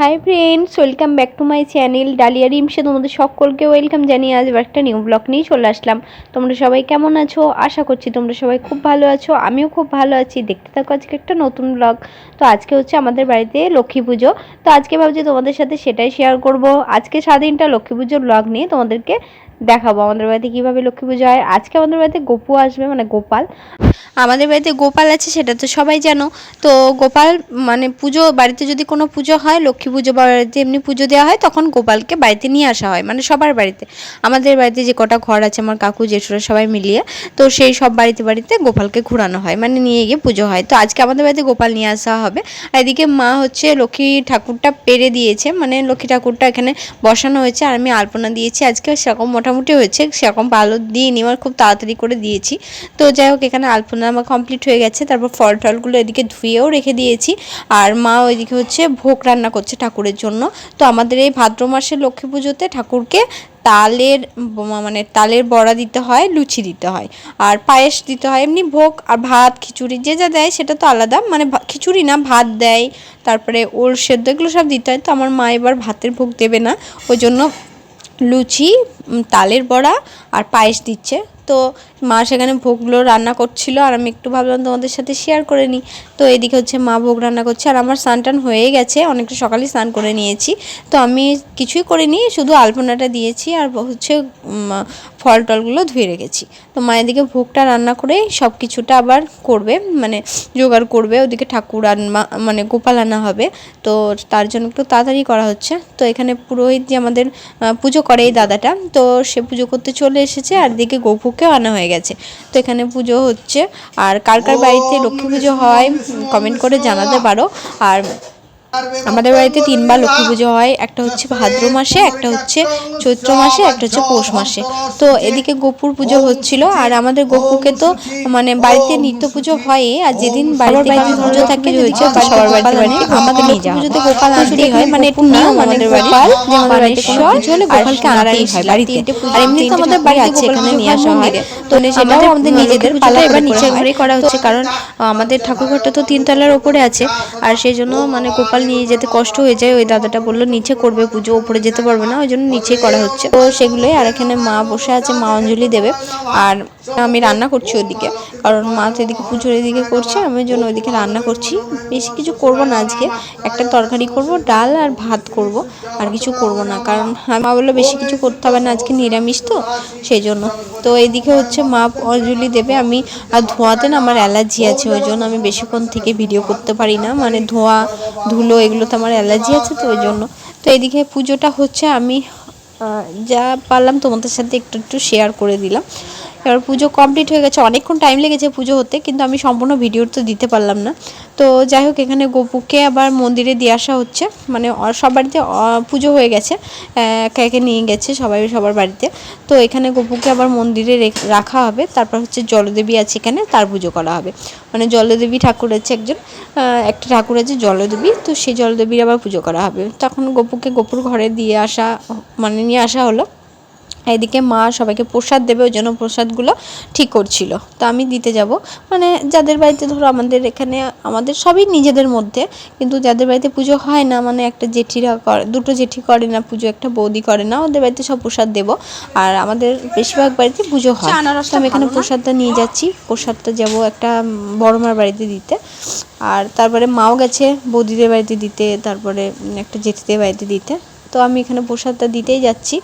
High friends, welcome back to my channel Dalia Rimse তোমাদের সকলকে welcome জানিয়ে আজ একটা নিউ ব্লগ নিয়ে চলে আসলাম। তোমরা সবাই কেমন আছো? আশা করছি তোমরা সবাই খুব ভালো আছো, আমিও খুব ভালো আছি। দেখতে থাকো আজকে একটা নতুন ব্লগ। তো আজকে হচ্ছে আমাদের বাড়িতে লক্ষ্মী পুজো। তো আজকে ভাবছি তোমাদের সাথে সেটাই শেয়ার করব। আজকে সারাদিনটা লক্ষ্মী পুজোর ব্লগ নিয়ে তোমাদেরকে দেখাবো আমাদের বাড়িতে কীভাবে লক্ষ্মী পুজো হয়। আজকে আমাদের বাড়িতে গোপু আসবে, মানে গোপাল। আমাদের বাড়িতে গোপাল আছে সেটা তো সবাই জানো। তো গোপাল মানে পুজো, বাড়িতে যদি কোনো পুজো হয়, লক্ষ্মী পুজো বা বাড়িতে এমনি পুজো দেওয়া হয়, তখন গোপালকে বাড়িতে নিয়ে আসা হয়, মানে সবার বাড়িতে। আমাদের বাড়িতে যে কটা ঘর আছে, আমার কাকু জেঠুরা সবাই মিলিয়ে, তো সেই সব বাড়িতে বাড়িতে গোপালকে ঘোরানো হয়, মানে নিয়ে গিয়ে পুজো হয়। তো আজকে আমাদের বাড়িতে গোপাল নিয়ে আসা হবে। আর এদিকে মা হচ্ছে লক্ষ্মী ঠাকুরটা পেরে দিয়েছে, মানে লক্ষ্মী ঠাকুরটা এখানে বসানো হয়েছে, আর আমি আলপনা দিয়েছি আজকে। সেরকম মোটামুটি হয়েছে, সেরকম ভালো দিইনি, আমার খুব তাড়াতাড়ি করে দিয়েছি। তো যাই হোক, এখানে আলপনা আমার কমপ্লিট হয়ে গেছে। তারপর ফল টলগুলো এদিকে ধুয়েও রেখে দিয়েছি। আর মা ওইদিকে হচ্ছে ভোগ রান্না করছে ঠাকুরের জন্য। তো আমাদের এই ভাদ্র মাসের লক্ষ্মী পুজোতে ঠাকুরকে তালের বড়া দিতে হয়, লুচি দিতে হয়, আর পায়েস দিতে হয়। এমনি ভোগ আর ভাত খিচুড়ি যে যা দেয় সেটা তো আলাদা, মানে খিচুড়ি না, ভাত দেয়, তারপরে ওল সেদ্ধ, এগুলো সব দিতে হয়। তো আমার মা এবার ভাতের ভোগ দেবে না, ওই জন্য লুচি, তালের বড়া আর পায়েস দিচ্ছে। তো মা সেখানে ভোগগুলো রান্না করছিল, আর আমি একটু ভাবলাম তোমাদের সাথে শেয়ার করে নিই। তো এদিকে হচ্ছে মা ভোগ রান্না করছে, আর আমার স্নান টান হয়ে গেছে, অনেকটা সকালেই স্নান করে নিয়েছি। তো আমি কিছুই করিনি, শুধু আলপনাটা দিয়েছি আর হচ্ছে ফল টলগুলো ধুয়ে রেখেছি। তো মা এদিকে ভোগটা রান্না করে সব কিছুটা আবার করবে, মানে জোগাড় করবে। ওদিকে ঠাকুর মানে গোপাল আনা হবে, তো তার জন্য একটু তাড়াতাড়ি করা হচ্ছে। তো এখানে পুরোহিত যে আমাদের পুজো করে এই দাদাটা, তো সে পুজো করতে চলে এসেছে, আর দিকে গোপুকেও আনা হয়ে গেছে। তো এখানে পুজো হচ্ছে। আর কার কার বাড়িতে লক্ষ্মী পুজো হয় কমেন্ট করে জানাতে পারো। আর আমাদের বাড়িতে তিনবার লক্ষ্মী পুজো হয়, একটা হচ্ছে ভাদ্র মাসে, একটা হচ্ছে চৈত্র মাসে, একটা হচ্ছে পৌষ মাসে। তো এদিকে গোপুর পুজো হচ্ছিল, আর আমাদের গোপুকে তো মানে বাড়িতে নিত্য পুজো হয়, আর যেদিন বাড়িতে পুজো থাকে হয়েছে সবার বাড়িতে বাড়িতে আমাদের লক্ষ্মী পুজোতে গোপাল আনতেই হয়, মানে একটু নিয়ম আমাদের বাড়ির, যে আমাদের বাড়িতে কোনো পুজো হলে গোপালকে আনতেই হয় বাড়িতে। আর এমনি তো আমাদের বাড়িতে আছে, এখানে নিয়ে আসা হয়। তো সেটাও আমাদের নিজেদের পালা, এবার নিচের ঘরেই করা হচ্ছে, কারণ আমাদের ঠাকুরঘরটা তো 3 তলার ওপরে আছে, আর সেই জন্য মানে গোপাল নিয়ে যেতে কষ্ট হয়ে যায়। ওই দাদাটা বললো নিচে করবে পুজো, ওপরে যেতে পারবে না, ওই জন্য নিচেই করা হচ্ছে। তো সেগুলোই। আর এখানে মা বসে আছে, মা অঞ্জলি দেবে, আর আমি রান্না করছি ওইদিকে, কারণ মা তো এদিকে পুজোর এদিকে করছে, আমি ওই জন্য ওইদিকে রান্না করছি। বেশি কিছু করব না আজকে, একটা তরকারি করব, ডাল আর ভাত করব, আর কিছু করব না, কারণ মা বললো বেশি কিছু করতে হবে না, আজকে নিরামিষ তো, সেই জন্য। তো এইদিকে হচ্ছে মা অঞ্জলি দেবে। আমি আর ধোঁয়াতে না আমার অ্যালার্জি আছে, ওই জন্য আমি বেশিক্ষণ থেকে ভিডিও করতে পারি না, মানে ধোঁয়া ধুলো এগুলোতে আমার অ্যালার্জি আছে, তো ওই জন্য। তো এদিকে পুজোটা হচ্ছে, আমি যা পারলাম তোমাদের সাথে একটু একটু শেয়ার করে দিলাম। এবার পুজো কমপ্লিট হয়ে গেছে, অনেকক্ষণ টাইম লেগেছে পুজো হতে, কিন্তু আমি সম্পূর্ণ ভিডিও তো দিতে পারলাম না। তো যাই হোক, এখানে গোপুকে আবার মন্দিরে দিয়ে আসা হচ্ছে, মানে সব বাড়িতে পুজো হয়ে গেছে, একে একে নিয়ে গেছে সবাই সবার বাড়িতে। তো এখানে গোপুকে আবার মন্দিরে রাখা হবে, তারপর হচ্ছে জলদেবী আছে এখানে, তার পুজো করা হবে। মানে জলদেবী ঠাকুর আছে একটা ঠাকুর আছে জলদেবী, তো সেই জলদেবীর আবার পুজো করা হবে। তখন গোপুকে গোপুর ঘরে দিয়ে আসা, মানে নিয়ে আসা হলো। এদিকে মা সবাইকে প্রসাদ দেবে, ওই জন্য প্রসাদগুলো ঠিক করছিল। তো আমি দিতে যাব, মানে যাদের বাড়িতে ধরো, আমাদের এখানে আমাদের সবই নিজেদের মধ্যে, কিন্তু যাদের বাড়িতে পুজো হয় না, মানে একটা জেঠিরা করে, দুটো জেঠি করে না পুজো, একটা বৌদি করে না, ওদের বাড়িতে সব প্রসাদ দেবো। আর আমাদের বেশিরভাগ বাড়িতে পুজো হয়, তো আমি এখানে প্রসাদটা নিয়ে যাচ্ছি। প্রসাদটা যাব একটা বড় মার বাড়িতে দিতে, আর তারপরে মাও গেছে বৌদিদের বাড়িতে দিতে, তারপরে একটা জেঠিদের বাড়িতে দিতে। তো আমি এখানে প্রসাদটা দিতেই যাচ্ছি।